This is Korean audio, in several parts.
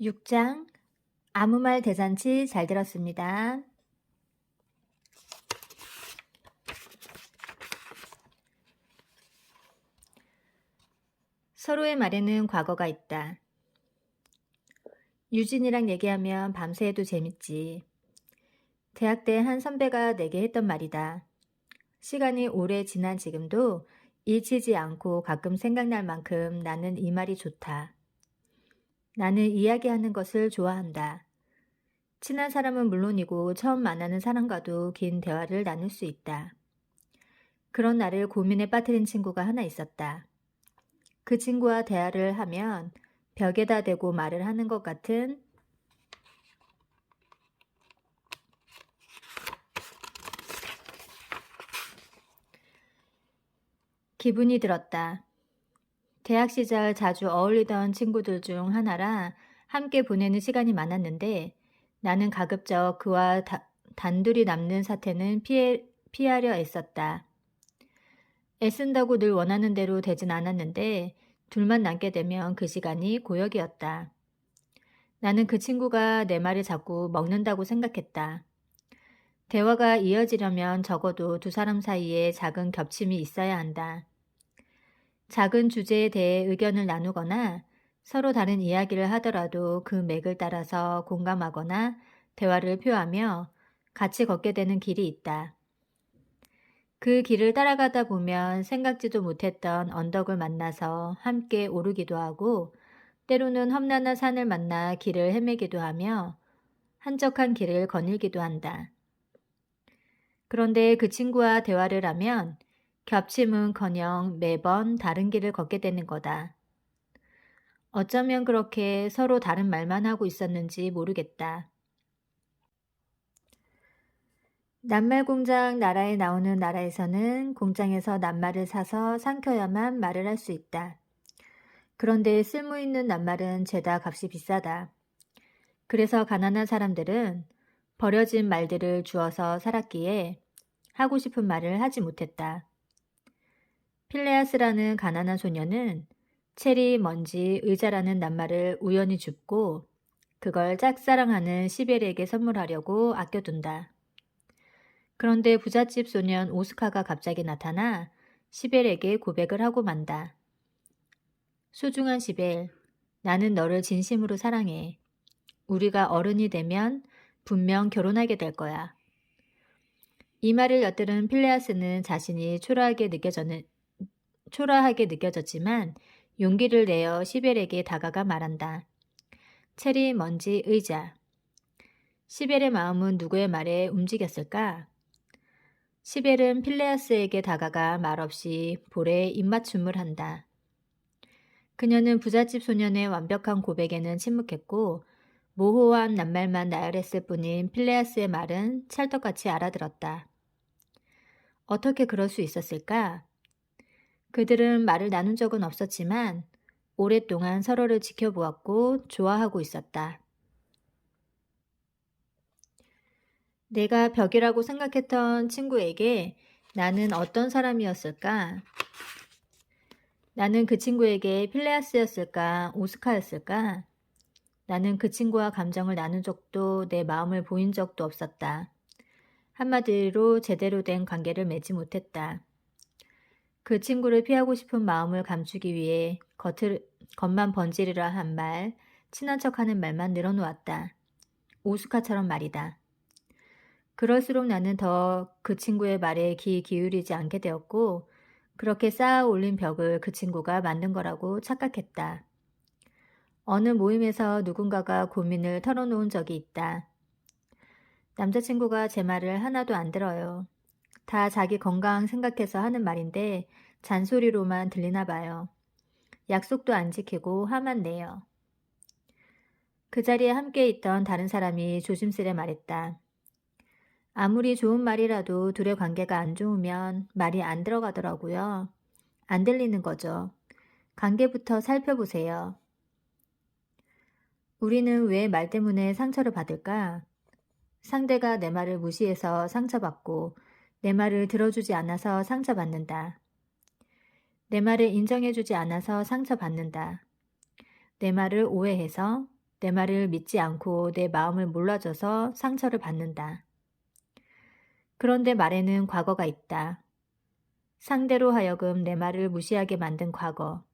6장 아무 말 대잔치 잘 들었습니다. 서로의 말에는 과거가 있다. 유진이랑 얘기하면 밤새도 재밌지. 대학 때 한 선배가 내게 했던 말이다. 시간이 오래 지난 지금도 잊히지 않고 가끔 생각날 만큼 나는 이 말이 좋다. 나는 이야기하는 것을 좋아한다. 친한 사람은 물론이고 처음 만나는 사람과도 긴 대화를 나눌 수 있다. 그런 나를 고민에 빠뜨린 친구가 하나 있었다. 그 친구와 대화를 하면 벽에다 대고 말을 하는 것 같은 기분이 들었다. 대학 시절 자주 어울리던 친구들 중 하나라 함께 보내는 시간이 많았는데 나는 가급적 그와 단둘이 남는 사태는 피하려 애썼다. 애쓴다고 늘 원하는 대로 되진 않았는데 둘만 남게 되면 그 시간이 고역이었다. 나는 그 친구가 내 말을 자꾸 먹는다고 생각했다. 대화가 이어지려면 적어도 두 사람 사이에 작은 겹침이 있어야 한다. 작은 주제에 대해 의견을 나누거나 서로 다른 이야기를 하더라도 그 맥을 따라서 공감하거나 대화를 표하며 같이 걷게 되는 길이 있다. 그 길을 따라가다 보면 생각지도 못했던 언덕을 만나서 함께 오르기도 하고 때로는 험난한 산을 만나 길을 헤매기도 하며 한적한 길을 거닐기도 한다. 그런데 그 친구와 대화를 하면 겹침은커녕 매번 다른 길을 걷게 되는 거다. 어쩌면 그렇게 서로 다른 말만 하고 있었는지 모르겠다. 낱말 공장 나라에 나오는 나라에서는 공장에서 낱말을 사서 삼켜야만 말을 할 수 있다. 그런데 쓸모있는 낱말은 죄다 값이 비싸다. 그래서 가난한 사람들은 버려진 말들을 주워서 살았기에 하고 싶은 말을 하지 못했다. 필레아스라는 가난한 소녀는 체리, 먼지, 의자라는 낱말을 우연히 줍고 그걸 짝사랑하는 시벨에게 선물하려고 아껴둔다. 그런데 부잣집 소년 오스카가 갑자기 나타나 시벨에게 고백을 하고 만다. 소중한 시벨, 나는 너를 진심으로 사랑해. 우리가 어른이 되면 분명 결혼하게 될 거야. 이 말을 엿들은 필레아스는 자신이 초라하게 느껴졌지만 용기를 내어 시벨에게 다가가 말한다. 체리, 먼지, 의자. 시벨의 마음은 누구의 말에 움직였을까? 시벨은 필레아스에게 다가가 말없이 볼에 입맞춤을 한다. 그녀는 부잣집 소년의 완벽한 고백에는 침묵했고 모호한 낱말만 나열했을 뿐인 필레아스의 말은 찰떡같이 알아들었다. 어떻게 그럴 수 있었을까? 그들은 말을 나눈 적은 없었지만 오랫동안 서로를 지켜보았고 좋아하고 있었다. 내가 벽이라고 생각했던 친구에게 나는 어떤 사람이었을까? 나는 그 친구에게 필레아스였을까? 오스카였을까? 나는 그 친구와 감정을 나눈 적도 내 마음을 보인 적도 없었다. 한마디로 제대로 된 관계를 맺지 못했다. 그 친구를 피하고 싶은 마음을 감추기 위해 겉만 번지르르 한 말, 친한 척하는 말만 늘어놓았다. 오스카처럼 말이다. 그럴수록 나는 더 그 친구의 말에 귀 기울이지 않게 되었고 그렇게 쌓아 올린 벽을 그 친구가 만든 거라고 착각했다. 어느 모임에서 누군가가 고민을 털어놓은 적이 있다. 남자친구가 제 말을 하나도 안 들어요. 다 자기 건강 생각해서 하는 말인데 잔소리로만 들리나 봐요. 약속도 안 지키고 화만 내요. 그 자리에 함께 있던 다른 사람이 조심스레 말했다. 아무리 좋은 말이라도 둘의 관계가 안 좋으면 말이 안 들어가더라고요. 안 들리는 거죠. 관계부터 살펴보세요. 우리는 왜 말 때문에 상처를 받을까? 상대가 내 말을 무시해서 상처받고 내 말을 들어주지 않아서 상처받는다. 내 말을 인정해주지 않아서 상처받는다. 내 말을 오해해서 내 말을 믿지 않고 내 마음을 몰라줘서 상처를 받는다. 그런데 말에는 과거가 있다. 상대로 하여금 내 말을 무시하게 만든 과거,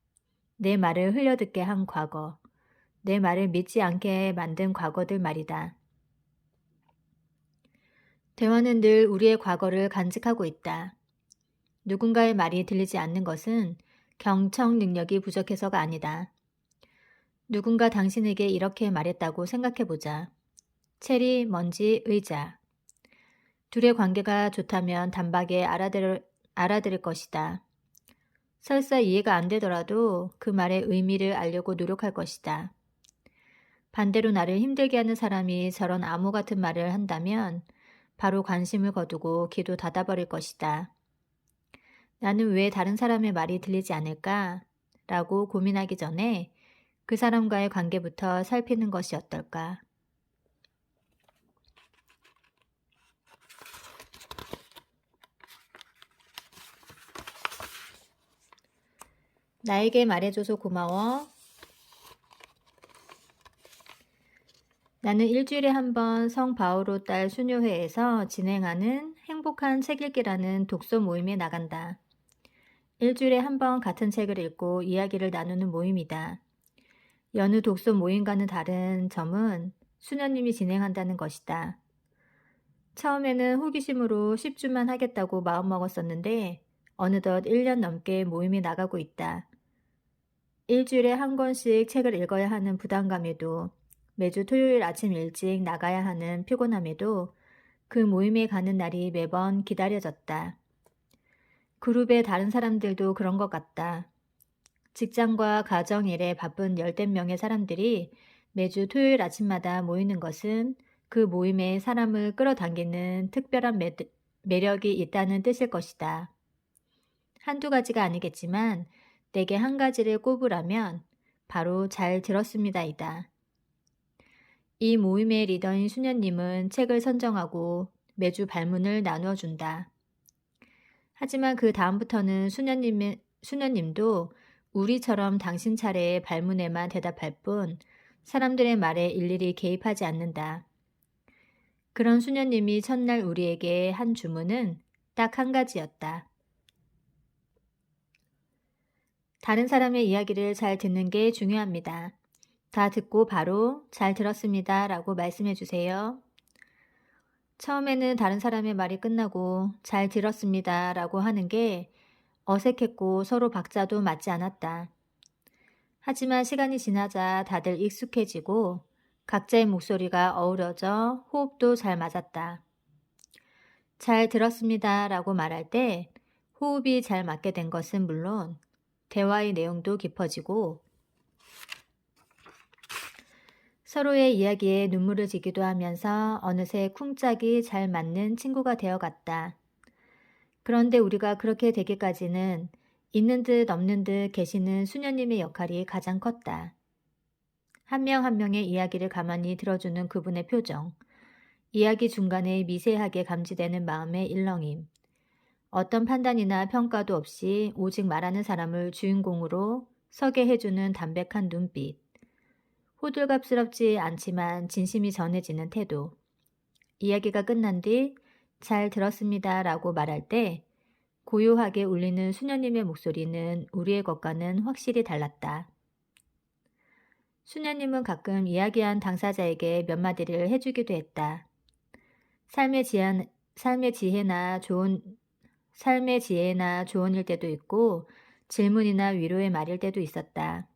내 말을 흘려듣게 한 과거, 내 말을 믿지 않게 만든 과거들 말이다. 대화는 늘 우리의 과거를 간직하고 있다. 누군가의 말이 들리지 않는 것은 경청 능력이 부족해서가 아니다. 누군가 당신에게 이렇게 말했다고 생각해보자. 체리, 먼지, 의자. 둘의 관계가 좋다면 단박에 알아들을 것이다. 설사 이해가 안 되더라도 그 말의 의미를 알려고 노력할 것이다. 반대로 나를 힘들게 하는 사람이 저런 암호 같은 말을 한다면 바로 관심을 거두고 귀도 닫아버릴 것이다. 나는 왜 다른 사람의 말이 들리지 않을까? 라고 고민하기 전에 그 사람과의 관계부터 살피는 것이 어떨까? 나에게 말해줘서 고마워. 나는 일주일에 한 번 성 바오로 딸 수녀회에서 진행하는 행복한 책 읽기라는 독서 모임에 나간다. 일주일에 한 번 같은 책을 읽고 이야기를 나누는 모임이다. 여느 독서 모임과는 다른 점은 수녀님이 진행한다는 것이다. 처음에는 호기심으로 10주만 하겠다고 마음먹었었는데 어느덧 1년 넘게 모임에 나가고 있다. 일주일에 한 권씩 책을 읽어야 하는 부담감에도 매주 토요일 아침 일찍 나가야 하는 피곤함에도 그 모임에 가는 날이 매번 기다려졌다. 그룹의 다른 사람들도 그런 것 같다. 직장과 가정 일에 바쁜 열댓 명의 사람들이 매주 토요일 아침마다 모이는 것은 그 모임에 사람을 끌어당기는 특별한 매력이 있다는 뜻일 것이다. 한두 가지가 아니겠지만 내게 한 가지를 꼽으라면 바로 잘 들었습니다이다. 이 모임의 리더인 수녀님은 책을 선정하고 매주 발문을 나누어 준다. 하지만 그 다음부터는 수녀님도 우리처럼 당신 차례의 발문에만 대답할 뿐 사람들의 말에 일일이 개입하지 않는다. 그런 수녀님이 첫날 우리에게 한 주문은 딱 한 가지였다. 다른 사람의 이야기를 잘 듣는 게 중요합니다. 다 듣고 바로 잘 들었습니다 라고 말씀해 주세요. 처음에는 다른 사람의 말이 끝나고 잘 들었습니다 라고 하는 게 어색했고 서로 박자도 맞지 않았다. 하지만 시간이 지나자 다들 익숙해지고 각자의 목소리가 어우러져 호흡도 잘 맞았다. 잘 들었습니다 라고 말할 때 호흡이 잘 맞게 된 것은 물론 대화의 내용도 깊어지고 서로의 이야기에 눈물을 지기도 하면서 어느새 쿵짝이 잘 맞는 친구가 되어갔다. 그런데 우리가 그렇게 되기까지는 있는 듯 없는 듯 계시는 수녀님의 역할이 가장 컸다. 한 명 한 명의 이야기를 가만히 들어주는 그분의 표정, 이야기 중간에 미세하게 감지되는 마음의 일렁임, 어떤 판단이나 평가도 없이 오직 말하는 사람을 주인공으로 서게 해주는 담백한 눈빛, 호들갑스럽지 않지만 진심이 전해지는 태도, 이야기가 끝난 뒤 잘 들었습니다 라고 말할 때 고요하게 울리는 수녀님의 목소리는 우리의 것과는 확실히 달랐다. 수녀님은 가끔 이야기한 당사자에게 몇 마디를 해주기도 했다. 삶의 지혜나 조언일 때도 있고 질문이나 위로의 말일 때도 있었다.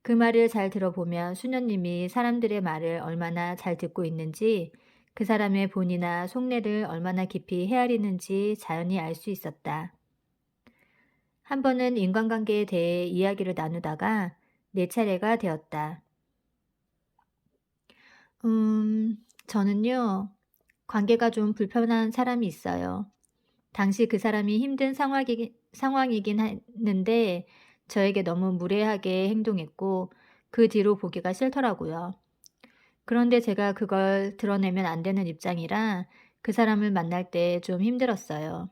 그 말을 잘 들어보면 수녀님이 사람들의 말을 얼마나 잘 듣고 있는지 그 사람의 본이나 속내를 얼마나 깊이 헤아리는지 자연히 알 수 있었다. 한 번은 인간관계에 대해 이야기를 나누다가 내 차례가 되었다. 저는요, 관계가 좀 불편한 사람이 있어요. 당시 그 사람이 힘든 상황이긴 했는데 저에게 너무 무례하게 행동했고 그 뒤로 보기가 싫더라고요. 그런데 제가 그걸 드러내면 안 되는 입장이라 그 사람을 만날 때 좀 힘들었어요.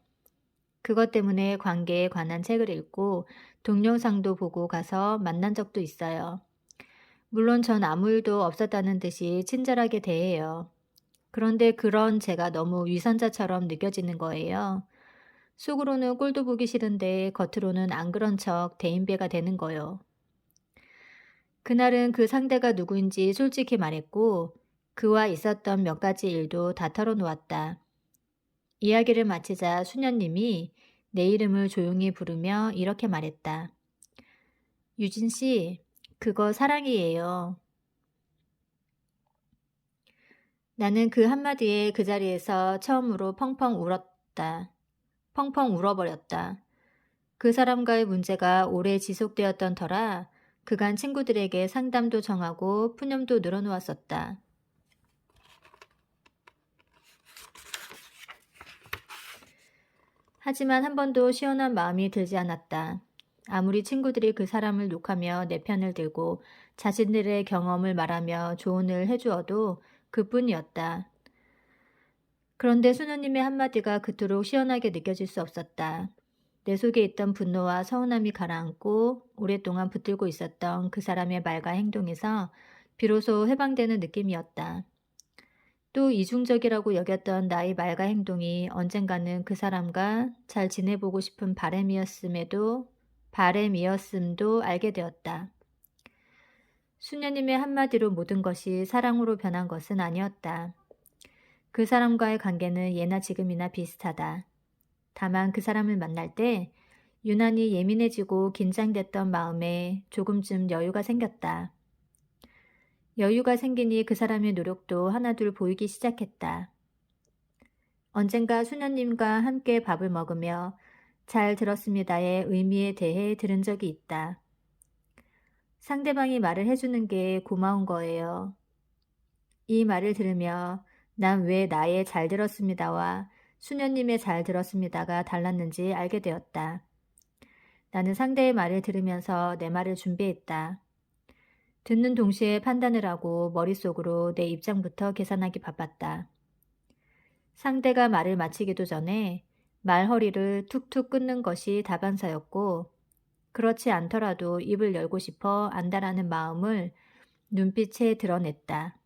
그것 때문에 관계에 관한 책을 읽고 동영상도 보고 가서 만난 적도 있어요. 물론 전 아무 일도 없었다는 듯이 친절하게 대해요. 그런데 그런 제가 너무 위선자처럼 느껴지는 거예요. 속으로는 꼴도 보기 싫은데 겉으로는 안 그런 척 대인배가 되는 거요. 그날은 그 상대가 누구인지 솔직히 말했고 그와 있었던 몇 가지 일도 다 털어놓았다. 이야기를 마치자 수녀님이 내 이름을 조용히 부르며 이렇게 말했다. 유진 씨, 그거 사랑이에요. 나는 그 한마디에 그 자리에서 처음으로 펑펑 울었다. 펑펑 울어버렸다. 그 사람과의 문제가 오래 지속되었던 터라 그간 친구들에게 상담도 정하고 푸념도 늘어놓았었다. 하지만 한 번도 시원한 마음이 들지 않았다. 아무리 친구들이 그 사람을 욕하며 내 편을 들고 자신들의 경험을 말하며 조언을 해주어도 그뿐이었다. 그런데 수녀님의 한마디가 그토록 시원하게 느껴질 수 없었다. 내 속에 있던 분노와 서운함이 가라앉고 오랫동안 붙들고 있었던 그 사람의 말과 행동에서 비로소 해방되는 느낌이었다. 또 이중적이라고 여겼던 나의 말과 행동이 언젠가는 그 사람과 잘 지내보고 싶은 바램이었음도 알게 되었다. 수녀님의 한마디로 모든 것이 사랑으로 변한 것은 아니었다. 그 사람과의 관계는 예나 지금이나 비슷하다. 다만 그 사람을 만날 때 유난히 예민해지고 긴장됐던 마음에 조금쯤 여유가 생겼다. 여유가 생기니 그 사람의 노력도 하나둘 보이기 시작했다. 언젠가 수녀님과 함께 밥을 먹으며 잘 들었습니다의 의미에 대해 들은 적이 있다. 상대방이 말을 해주는 게 고마운 거예요. 이 말을 들으며 난 왜 나의 잘 들었습니다와 수녀님의 잘 들었습니다가 달랐는지 알게 되었다. 나는 상대의 말을 들으면서 내 말을 준비했다. 듣는 동시에 판단을 하고 머릿속으로 내 입장부터 계산하기 바빴다. 상대가 말을 마치기도 전에 말허리를 툭툭 끊는 것이 다반사였고 그렇지 않더라도 입을 열고 싶어 안다라는 마음을 눈빛에 드러냈다.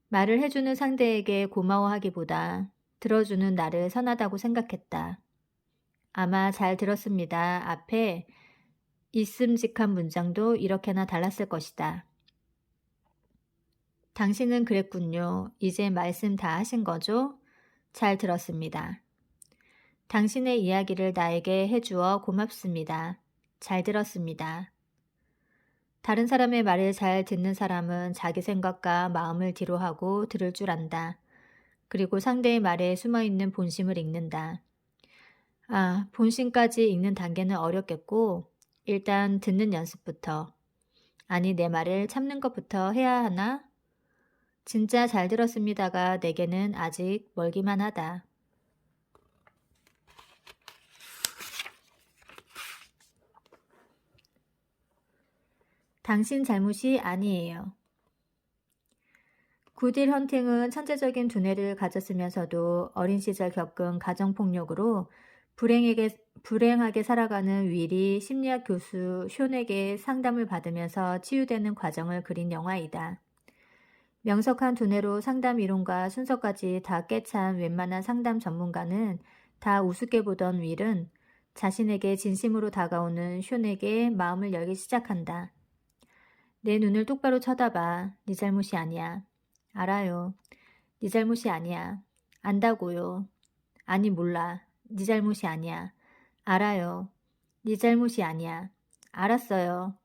말을 해주는 상대에게 고마워하기보다 들어주는 나를 선하다고 생각했다. 아마 잘 들었습니다. 앞에 있음직한 문장도 이렇게나 달랐을 것이다. 당신은 그랬군요. 이제 말씀 다 하신 거죠? 잘 들었습니다. 당신의 이야기를 나에게 해주어 고맙습니다. 잘 들었습니다. 다른 사람의 말을 잘 듣는 사람은 자기 생각과 마음을 뒤로하고 들을 줄 안다. 그리고 상대의 말에 숨어있는 본심을 읽는다. 본심까지 읽는 단계는 어렵겠고 일단 듣는 연습부터, 아니 내 말을 참는 것부터 해야 하나? 진짜 잘 들었습니다가 내게는 아직 멀기만 하다. 당신 잘못이 아니에요. 구딜 헌팅은 천재적인 두뇌를 가졌으면서도 어린 시절 겪은 가정폭력으로 불행하게 살아가는 윌이 심리학 교수 쇼에게 상담을 받으면서 치유되는 과정을 그린 영화이다. 명석한 두뇌로 상담 이론과 순서까지 다 깨찬 웬만한 상담 전문가는 다 우습게 보던 윌은 자신에게 진심으로 다가오는 쇼에게 마음을 열기 시작한다. 내 눈을 똑바로 쳐다봐. 네 잘못이 아니야. 알아요. 네 잘못이 아니야. 안다고요. 아니 몰라. 네 잘못이 아니야. 알아요. 네 잘못이 아니야. 알았어요.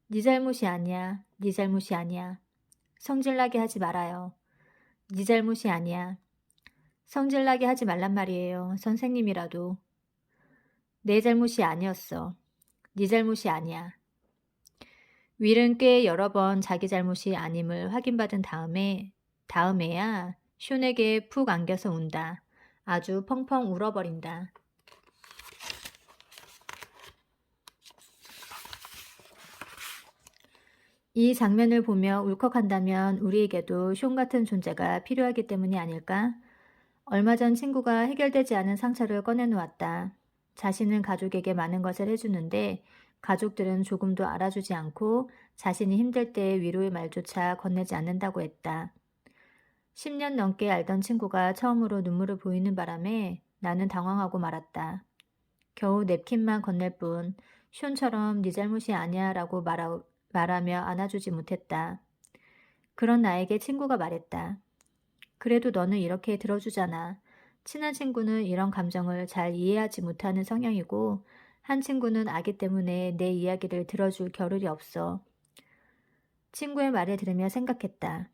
네 잘못이 아니야. 네 잘못이 아니야. 성질나게 하지 말아요. 네 잘못이 아니야. 성질나게 하지 말란 말이에요. 선생님이라도. 내 잘못이 아니었어. 네 잘못이 아니야. 윌은 꽤 여러 번 자기 잘못이 아님을 확인받은 다음에야 숀에게 푹 안겨서 운다. 아주 펑펑 울어버린다. 이 장면을 보며 울컥한다면 우리에게도 숀 같은 존재가 필요하기 때문이 아닐까? 얼마 전 친구가 해결되지 않은 상처를 꺼내놓았다. 자신은 가족에게 많은 것을 해주는데 가족들은 조금도 알아주지 않고 자신이 힘들 때 위로의 말조차 건네지 않는다고 했다. 10년 넘게 알던 친구가 처음으로 눈물을 보이는 바람에 나는 당황하고 말았다. 겨우 냅킨만 건넬 뿐 숀처럼 네 잘못이 아니야 라고 말하며 안아주지 못했다. 그런 나에게 친구가 말했다. 그래도 너는 이렇게 들어주잖아. 친한 친구는 이런 감정을 잘 이해하지 못하는 성향이고 한 친구는 아기 때문에 내 이야기를 들어줄 겨를이 없어. 친구의 말을 들으며 생각했다.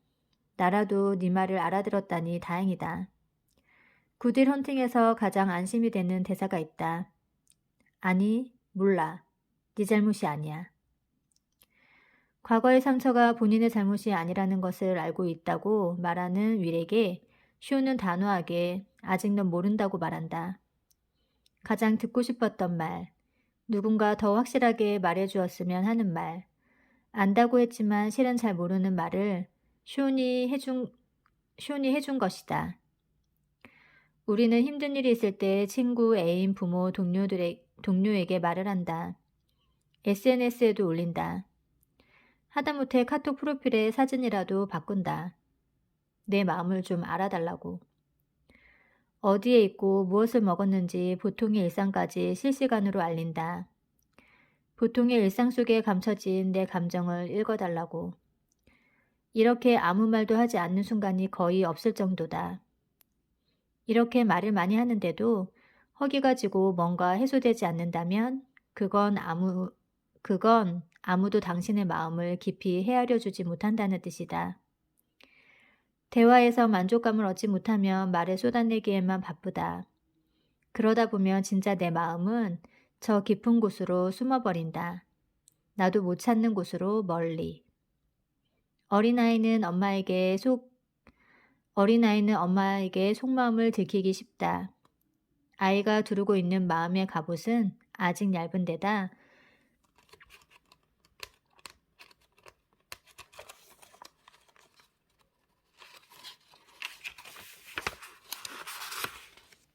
나라도 네 말을 알아들었다니 다행이다. 굿윌 헌팅에서 가장 안심이 되는 대사가 있다. 아니, 몰라. 네 잘못이 아니야. 과거의 상처가 본인의 잘못이 아니라는 것을 알고 있다고 말하는 윌에게 슈는 단호하게 아직 넌 모른다고 말한다. 가장 듣고 싶었던 말, 누군가 더 확실하게 말해주었으면 하는 말, 안다고 했지만 실은 잘 모르는 말을 슈이 해준 것이다. 우리는 힘든 일이 있을 때 친구, 애인, 부모, 동료에게 말을 한다. SNS에도 올린다. 하다못해 카톡 프로필에 사진이라도 바꾼다. 내 마음을 좀 알아달라고. 어디에 있고 무엇을 먹었는지 보통의 일상까지 실시간으로 알린다. 보통의 일상 속에 감춰진 내 감정을 읽어달라고. 이렇게 아무 말도 하지 않는 순간이 거의 없을 정도다. 이렇게 말을 많이 하는데도 허기가 지고 뭔가 해소되지 않는다면 그건 아무도 당신의 마음을 깊이 헤아려 주지 못한다는 뜻이다. 대화에서 만족감을 얻지 못하면 말을 쏟아내기에만 바쁘다. 그러다 보면 진짜 내 마음은 저 깊은 곳으로 숨어버린다. 나도 못 찾는 곳으로 멀리. 어린아이는 엄마에게 속마음을 들키기 쉽다. 아이가 두르고 있는 마음의 갑옷은 아직 얇은 데다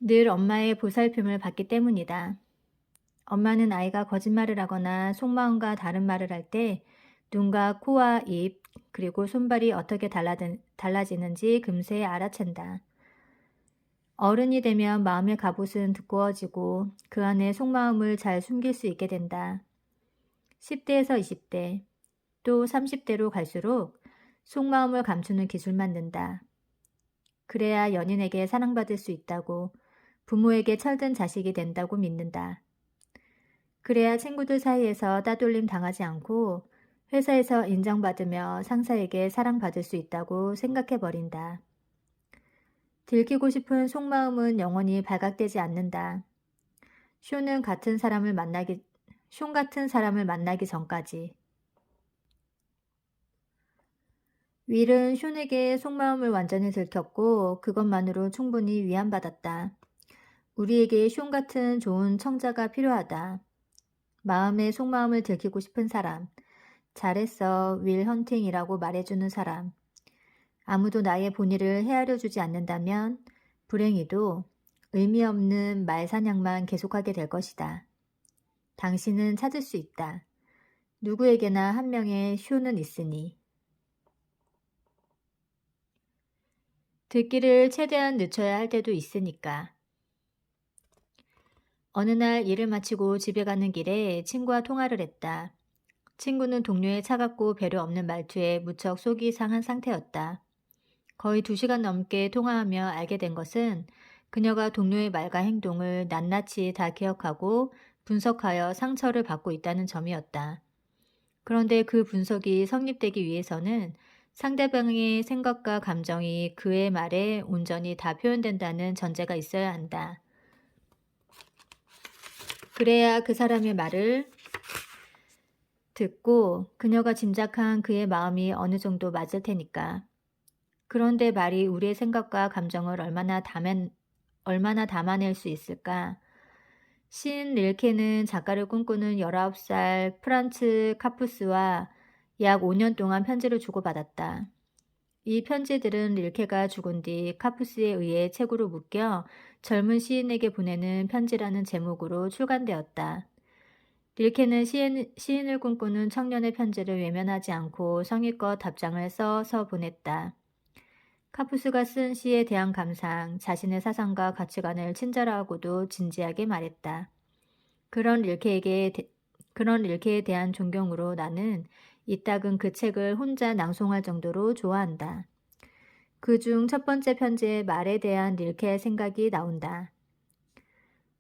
늘 엄마의 보살핌을 받기 때문이다. 엄마는 아이가 거짓말을 하거나 속마음과 다른 말을 할 때 눈과 코와 입 그리고 손발이 어떻게 달라지는지 금세 알아챈다. 어른이 되면 마음의 갑옷은 두꺼워지고 그 안에 속마음을 잘 숨길 수 있게 된다. 10대에서 20대, 또 30대로 갈수록 속마음을 감추는 기술만 는다. 그래야 연인에게 사랑받을 수 있다고, 부모에게 철든 자식이 된다고 믿는다. 그래야 친구들 사이에서 따돌림 당하지 않고 회사에서 인정받으며 상사에게 사랑받을 수 있다고 생각해버린다. 들키고 싶은 속마음은 영원히 발각되지 않는다. 숀 같은 사람을 만나기 전까지. 윌은 숀에게 속마음을 완전히 들켰고 그것만으로 충분히 위안받았다. 우리에게 숀 같은 좋은 청자가 필요하다. 마음의 속마음을 들키고 싶은 사람. 잘했어, 윌 헌팅이라고 말해주는 사람. 아무도 나의 본의를 헤아려주지 않는다면 불행히도 의미 없는 말사냥만 계속하게 될 것이다. 당신은 찾을 수 있다. 누구에게나 한 명의 숀은 있으니. 듣기를 최대한 늦춰야 할 때도 있으니까. 어느 날 일을 마치고 집에 가는 길에 친구와 통화를 했다. 친구는 동료의 차갑고 배려 없는 말투에 무척 속이 상한 상태였다. 거의 2시간 넘게 통화하며 알게 된 것은 그녀가 동료의 말과 행동을 낱낱이 다 기억하고 분석하여 상처를 받고 있다는 점이었다. 그런데 그 분석이 성립되기 위해서는 상대방의 생각과 감정이 그의 말에 온전히 다 표현된다는 전제가 있어야 한다. 그래야 그 사람의 말을 듣고 그녀가 짐작한 그의 마음이 어느 정도 맞을 테니까. 그런데 말이 우리의 생각과 감정을 얼마나 담아낼 수 있을까? 시인 릴케는 작가를 꿈꾸는 19살 프란츠 카푸스와 약 5년 동안 편지를 주고받았다. 이 편지들은 릴케가 죽은 뒤 카푸스에 의해 책으로 묶여 젊은 시인에게 보내는 편지라는 제목으로 출간되었다. 릴케는 시인을 꿈꾸는 청년의 편지를 외면하지 않고 성의껏 답장을 써서 보냈다. 카푸스가 쓴 시에 대한 감상, 자신의 사상과 가치관을 친절하고도 진지하게 말했다. 그런 릴케에 대한 존경으로 나는 이따금 그 책을 혼자 낭송할 정도로 좋아한다. 그중 첫 번째 편지의 말에 대한 릴케의 생각이 나온다.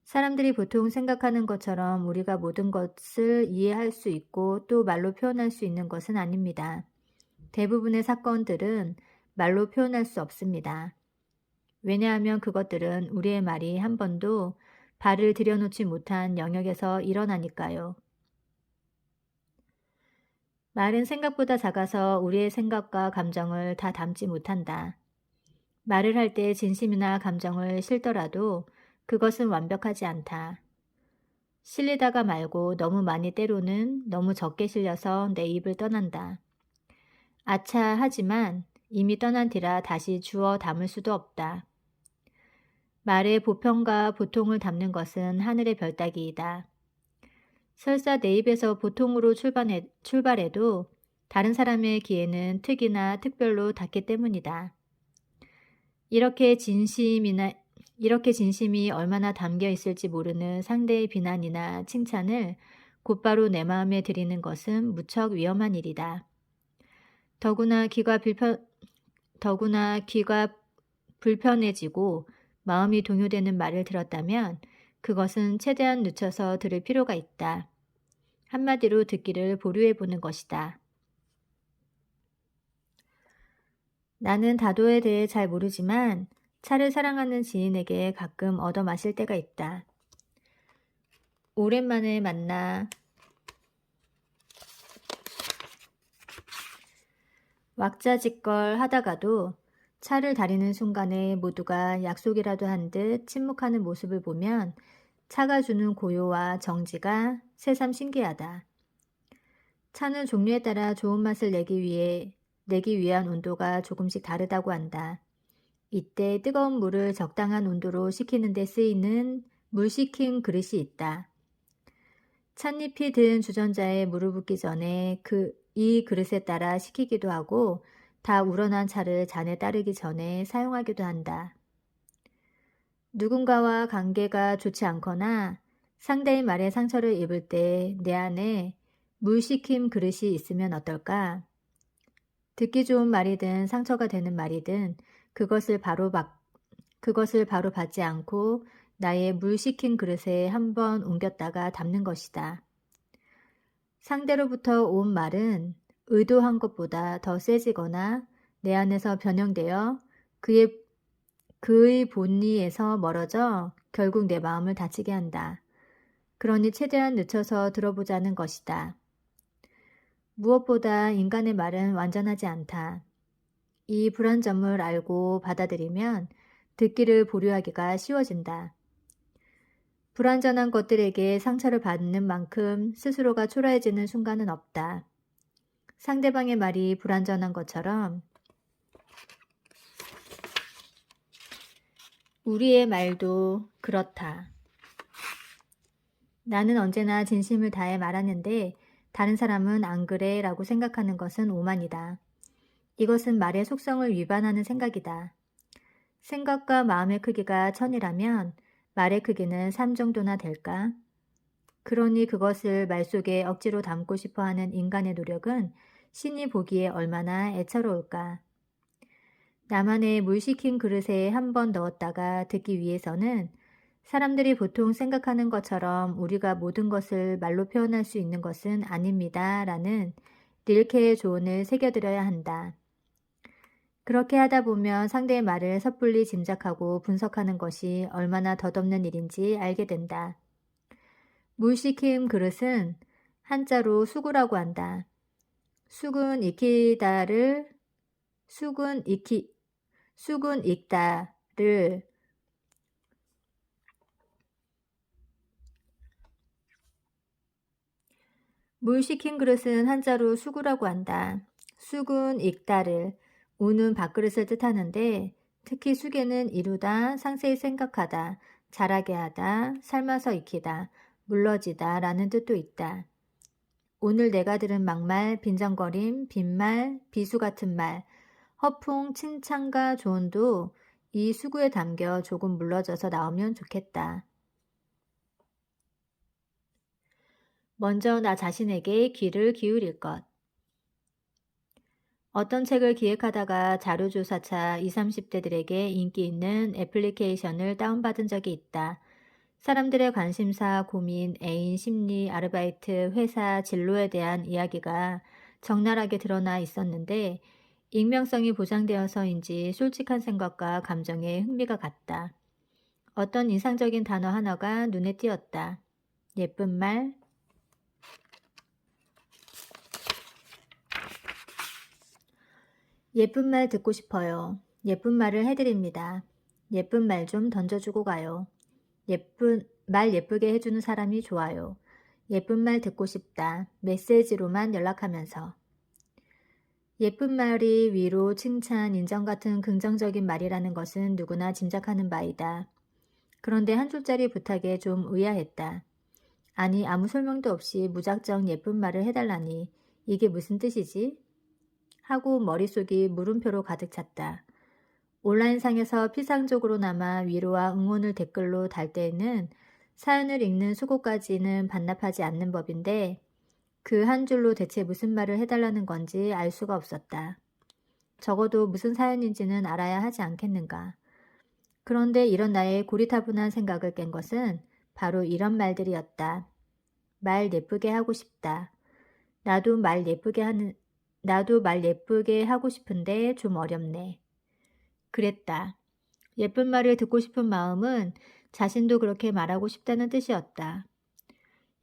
사람들이 보통 생각하는 것처럼 우리가 모든 것을 이해할 수 있고 또 말로 표현할 수 있는 것은 아닙니다. 대부분의 사건들은 말로 표현할 수 없습니다. 왜냐하면 그것들은 우리의 말이 한 번도 발을 들여놓지 못한 영역에서 일어나니까요. 말은 생각보다 작아서 우리의 생각과 감정을 다 담지 못한다. 말을 할 때 진심이나 감정을 실더라도 그것은 완벽하지 않다. 실리다가 말고 너무 많이 때로는 너무 적게 실려서 내 입을 떠난다. 아차 하지만 이미 떠난 뒤라 다시 주워 담을 수도 없다. 말의 보편과 보통을 담는 것은 하늘의 별 따기이다. 설사 내 입에서 보통으로 출발해도 다른 사람의 귀에는 특이나 특별로 닿기 때문이다. 이렇게 진심이 얼마나 담겨 있을지 모르는 상대의 비난이나 칭찬을 곧바로 내 마음에 들이는 것은 무척 위험한 일이다. 더구나 귀가 불편해지고 마음이 동요되는 말을 들었다면 그것은 최대한 늦춰서 들을 필요가 있다. 한마디로 듣기를 보류해 보는 것이다. 나는 다도에 대해 잘 모르지만 차를 사랑하는 지인에게 가끔 얻어 마실 때가 있다. 오랜만에 만나 왁자지껄 하다가도 차를 다리는 순간에 모두가 약속이라도 한 듯 침묵하는 모습을 보면 차가 주는 고요와 정지가 새삼 신기하다. 차는 종류에 따라 좋은 맛을 내기 위한 온도가 조금씩 다르다고 한다. 이때 뜨거운 물을 적당한 온도로 식히는 데 쓰이는 물 식힌 그릇이 있다. 찻잎이 든 주전자에 물을 붓기 전에 이 그릇에 따라 식히기도 하고 다 우러난 차를 잔에 따르기 전에 사용하기도 한다. 누군가와 관계가 좋지 않거나 상대의 말에 상처를 입을 때 내 안에 물 식힌 그릇이 있으면 어떨까? 듣기 좋은 말이든 상처가 되는 말이든 그것을 바로 받지 않고 나의 물 식힌 그릇에 한번 옮겼다가 담는 것이다. 상대로부터 온 말은 의도한 것보다 더 세지거나 내 안에서 변형되어 그의 본의에서 멀어져 결국 내 마음을 다치게 한다. 그러니 최대한 늦춰서 들어보자는 것이다. 무엇보다 인간의 말은 완전하지 않다. 이 불완점을 알고 받아들이면 듣기를 보류하기가 쉬워진다. 불완전한 것들에게 상처를 받는 만큼 스스로가 초라해지는 순간은 없다. 상대방의 말이 불완전한 것처럼 우리의 말도 그렇다. 나는 언제나 진심을 다해 말하는데 다른 사람은 안 그래 라고 생각하는 것은 오만이다. 이것은 말의 속성을 위반하는 생각이다. 생각과 마음의 크기가 1000이라면 말의 크기는 3 정도나 될까? 그러니 그것을 말 속에 억지로 담고 싶어하는 인간의 노력은 신이 보기에 얼마나 애처로울까? 나만의 물 식힌 그릇에 한 번 넣었다가 듣기 위해서는 사람들이 보통 생각하는 것처럼 우리가 모든 것을 말로 표현할 수 있는 것은 아닙니다. 라는 릴케의 조언을 새겨들어야 한다. 그렇게 하다 보면 상대의 말을 섣불리 짐작하고 분석하는 것이 얼마나 덧없는 일인지 알게 된다. 물 식힌 그릇은 한자로 수구라고 한다. 숙은 익다를 물 식힌 그릇은 한자로 수구라고 한다. 숙은 익다를 우는 밥그릇을 뜻하는데 특히 숙에는 이루다, 상세히 생각하다, 잘하게 하다, 삶아서 익히다, 물러지다 라는 뜻도 있다. 오늘 내가 들은 막말, 빈정거림, 빈말, 비수 같은 말, 허풍, 칭찬과 조언도 이 수구에 담겨 조금 물러져서 나오면 좋겠다. 먼저 나 자신에게 귀를 기울일 것. 어떤 책을 기획하다가 자료조사차 20, 30대들에게 인기 있는 애플리케이션을 다운받은 적이 있다. 사람들의 관심사, 고민, 애인, 심리, 아르바이트, 회사, 진로에 대한 이야기가 적나라하게 드러나 있었는데 익명성이 보장되어서인지 솔직한 생각과 감정에 흥미가 갔다. 어떤 인상적인 단어 하나가 눈에 띄었다. 예쁜 말. 예쁜 말 듣고 싶어요. 예쁜 말을 해드립니다. 예쁜 말 좀 던져주고 가요. 말 예쁘게 해주는 사람이 좋아요. 예쁜 말 듣고 싶다. 메시지로만 연락하면서. 예쁜 말이 위로, 칭찬, 인정 같은 긍정적인 말이라는 것은 누구나 짐작하는 바이다. 그런데 한 줄짜리 부탁에 좀 의아했다. 아니, 아무 설명도 없이 무작정 예쁜 말을 해달라니 이게 무슨 뜻이지? 하고 머릿속이 물음표로 가득 찼다. 온라인상에서 피상적으로나마 위로와 응원을 댓글로 달 때에는 사연을 읽는 수고까지는 반납하지 않는 법인데 그 한 줄로 대체 무슨 말을 해달라는 건지 알 수가 없었다. 적어도 무슨 사연인지는 알아야 하지 않겠는가. 그런데 이런 나의 고리타분한 생각을 깬 것은 바로 이런 말들이었다. 말 예쁘게 하고 싶다. 나도 말 예쁘게 하고 싶은데 좀 어렵네. 그랬다. 예쁜 말을 듣고 싶은 마음은 자신도 그렇게 말하고 싶다는 뜻이었다.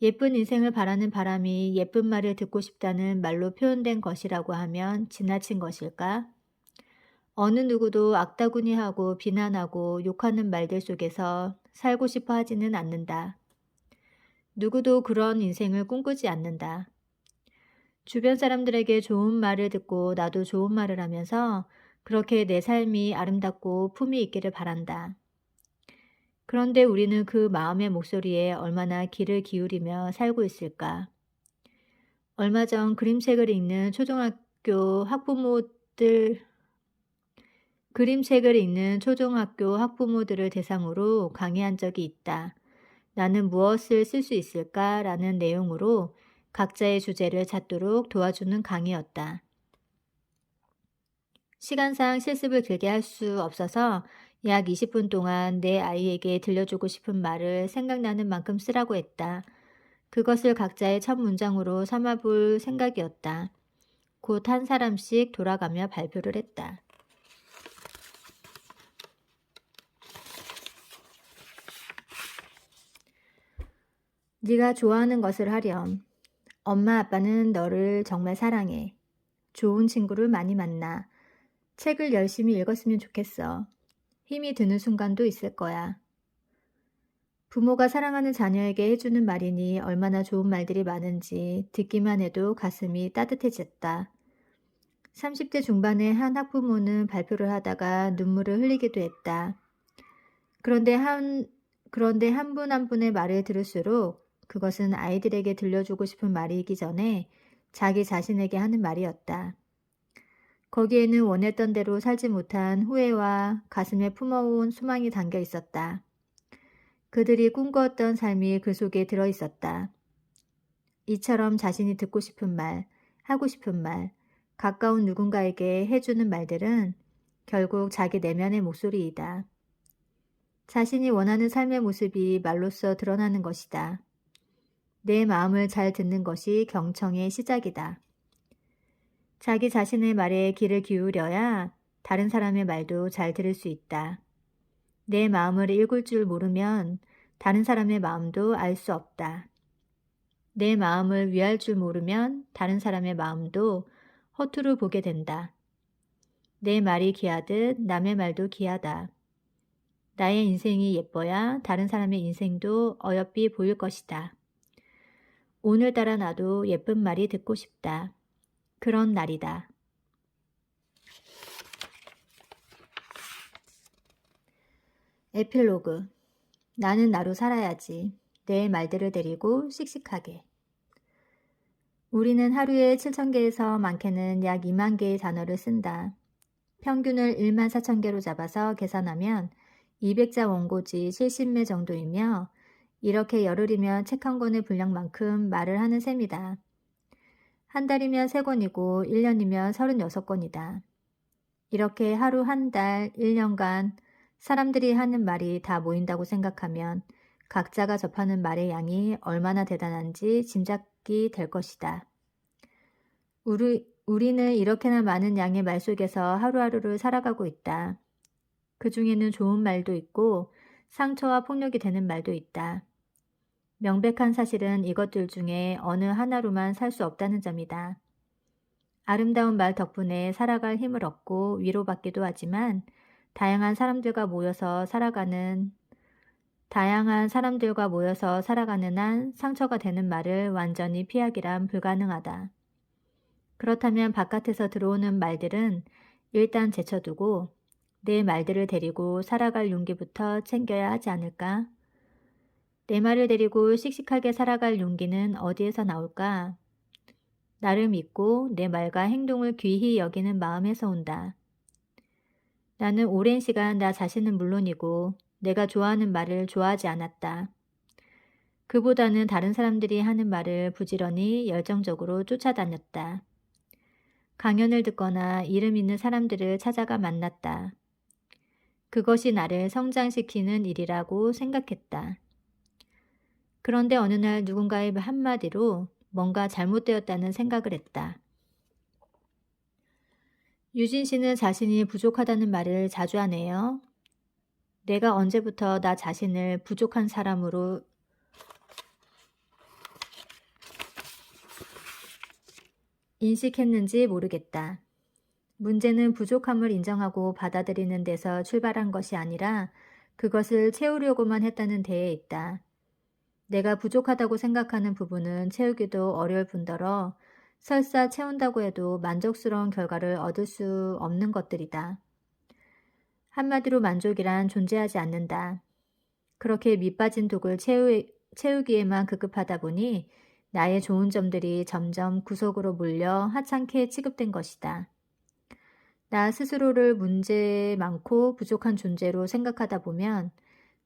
예쁜 인생을 바라는 바람이 예쁜 말을 듣고 싶다는 말로 표현된 것이라고 하면 지나친 것일까? 어느 누구도 악다구니하고 비난하고 욕하는 말들 속에서 살고 싶어 하지는 않는다. 누구도 그런 인생을 꿈꾸지 않는다. 주변 사람들에게 좋은 말을 듣고 나도 좋은 말을 하면서 그렇게 내 삶이 아름답고 품이 있기를 바란다. 그런데 우리는 그 마음의 목소리에 얼마나 귀를 기울이며 살고 있을까? 얼마 전 그림책을 읽는 초등학교 학부모들을 대상으로 강의한 적이 있다. 나는 무엇을 쓸 수 있을까? 라는 내용으로 각자의 주제를 찾도록 도와주는 강의였다. 시간상 실습을 길게 할 수 없어서 약 20분 동안 내 아이에게 들려주고 싶은 말을 생각나는 만큼 쓰라고 했다. 그것을 각자의 첫 문장으로 삼아볼 생각이었다. 곧 한 사람씩 돌아가며 발표를 했다. 네가 좋아하는 것을 하렴. 엄마 아빠는 너를 정말 사랑해. 좋은 친구를 많이 만나. 책을 열심히 읽었으면 좋겠어. 힘이 드는 순간도 있을 거야. 부모가 사랑하는 자녀에게 해주는 말이니 얼마나 좋은 말들이 많은지 듣기만 해도 가슴이 따뜻해졌다. 30대 중반의 한 학부모는 발표를 하다가 눈물을 흘리기도 했다. 그런데 한 분 한 분의 말을 들을수록 그것은 아이들에게 들려주고 싶은 말이기 전에 자기 자신에게 하는 말이었다. 거기에는 원했던 대로 살지 못한 후회와 가슴에 품어온 소망이 담겨 있었다. 그들이 꿈꾸었던 삶이 그 속에 들어 있었다. 이처럼 자신이 듣고 싶은 말, 하고 싶은 말, 가까운 누군가에게 해주는 말들은 결국 자기 내면의 목소리이다. 자신이 원하는 삶의 모습이 말로써 드러나는 것이다. 내 마음을 잘 듣는 것이 경청의 시작이다. 자기 자신의 말에 귀를 기울여야 다른 사람의 말도 잘 들을 수 있다. 내 마음을 읽을 줄 모르면 다른 사람의 마음도 알 수 없다. 내 마음을 위할 줄 모르면 다른 사람의 마음도 허투루 보게 된다. 내 말이 귀하듯 남의 말도 귀하다. 나의 인생이 예뻐야 다른 사람의 인생도 어여삐 보일 것이다. 오늘따라 나도 예쁜 말이 듣고 싶다. 그런 날이다. 에필로그. 나는 나로 살아야지. 내 말들을 데리고 씩씩하게. 우리는 하루에 7,000개에서 많게는 약 2만 개의 단어를 쓴다. 평균을 1만 4천 개로 잡아서 계산하면 200자 원고지 70매 정도이며 이렇게 열흘이면 책 한 권의 분량만큼 말을 하는 셈이다. 한 달이면 3권이고 1년이면 36권이다. 이렇게 하루 한 달, 1년간 사람들이 하는 말이 다 모인다고 생각하면 각자가 접하는 말의 양이 얼마나 대단한지 짐작이 될 것이다. 우리는 이렇게나 많은 양의 말 속에서 하루하루를 살아가고 있다. 그 중에는 좋은 말도 있고 상처와 폭력이 되는 말도 있다. 명백한 사실은 이것들 중에 어느 하나로만 살 수 없다는 점이다. 아름다운 말 덕분에 살아갈 힘을 얻고 위로받기도 하지만 다양한 사람들과 모여서 살아가는 한 상처가 되는 말을 완전히 피하기란 불가능하다. 그렇다면 바깥에서 들어오는 말들은 일단 제쳐두고 내 말들을 데리고 살아갈 용기부터 챙겨야 하지 않을까? 내 말을 데리고 씩씩하게 살아갈 용기는 어디에서 나올까? 나를 믿고 내 말과 행동을 귀히 여기는 마음에서 온다. 나는 오랜 시간 나 자신은 물론이고 내가 좋아하는 말을 좋아하지 않았다. 그보다는 다른 사람들이 하는 말을 부지런히 열정적으로 쫓아다녔다. 강연을 듣거나 이름 있는 사람들을 찾아가 만났다. 그것이 나를 성장시키는 일이라고 생각했다. 그런데 어느 날 누군가의 한마디로 뭔가 잘못되었다는 생각을 했다. 유진 씨는 자신이 부족하다는 말을 자주 하네요. 내가 언제부터 나 자신을 부족한 사람으로 인식했는지 모르겠다. 문제는 부족함을 인정하고 받아들이는 데서 출발한 것이 아니라 그것을 채우려고만 했다는 데에 있다. 내가 부족하다고 생각하는 부분은 채우기도 어려울 뿐더러 설사 채운다고 해도 만족스러운 결과를 얻을 수 없는 것들이다. 한마디로 만족이란 존재하지 않는다. 그렇게 밑빠진 독을 채우기에만 급급하다 보니 나의 좋은 점들이 점점 구석으로 몰려 하찮게 취급된 것이다. 나 스스로를 문제 많고 부족한 존재로 생각하다 보면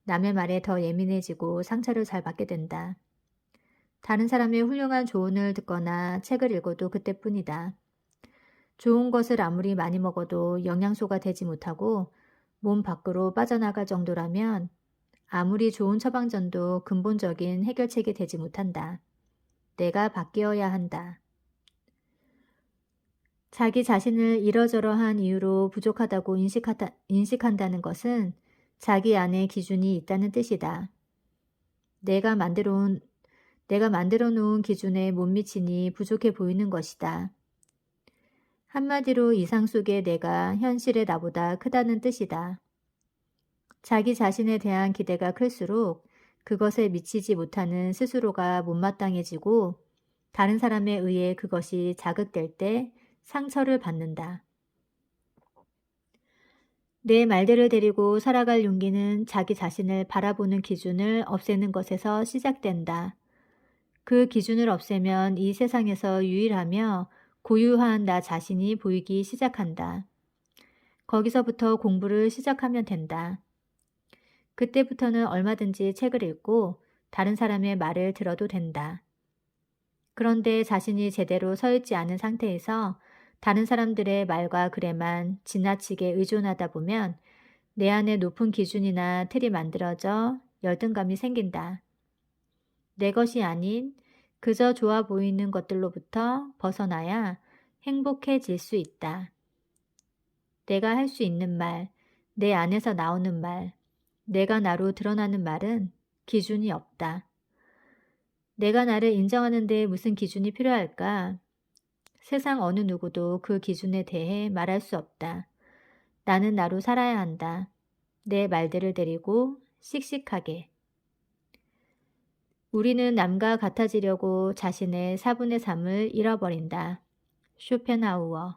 남의 말에 더 예민해지고 상처를 잘 받게 된다. 다른 사람의 훌륭한 조언을 듣거나 책을 읽어도 그때뿐이다. 좋은 것을 아무리 많이 먹어도 영양소가 되지 못하고 몸 밖으로 빠져나갈 정도라면 아무리 좋은 처방전도 근본적인 해결책이 되지 못한다. 내가 바뀌어야 한다. 자기 자신을 이러저러한 이유로 부족하다고 인식한다는 것은 자기 안에 기준이 있다는 뜻이다. 내가 만들어 놓은 기준에 못 미치니 부족해 보이는 것이다. 한마디로 이상 속의 내가 현실의 나보다 크다는 뜻이다. 자기 자신에 대한 기대가 클수록 그것에 미치지 못하는 스스로가 못마땅해지고 다른 사람에 의해 그것이 자극될 때 상처를 받는다. 내 말들을 데리고 살아갈 용기는 자기 자신을 바라보는 기준을 없애는 것에서 시작된다. 그 기준을 없애면 이 세상에서 유일하며 고유한 나 자신이 보이기 시작한다. 거기서부터 공부를 시작하면 된다. 그때부터는 얼마든지 책을 읽고 다른 사람의 말을 들어도 된다. 그런데 자신이 제대로 서 있지 않은 상태에서 다른 사람들의 말과 글에만 지나치게 의존하다 보면 내 안에 높은 기준이나 틀이 만들어져 열등감이 생긴다. 내 것이 아닌 그저 좋아 보이는 것들로부터 벗어나야 행복해질 수 있다. 내가 할 수 있는 말, 내 안에서 나오는 말, 내가 나로 드러나는 말은 기준이 없다. 내가 나를 인정하는 데 무슨 기준이 필요할까? 세상 어느 누구도 그 기준에 대해 말할 수 없다. 나는 나로 살아야 한다. 내 말들을 데리고 씩씩하게. 우리는 남과 같아지려고 자신의 4분의 3을 잃어버린다. 쇼펜하우어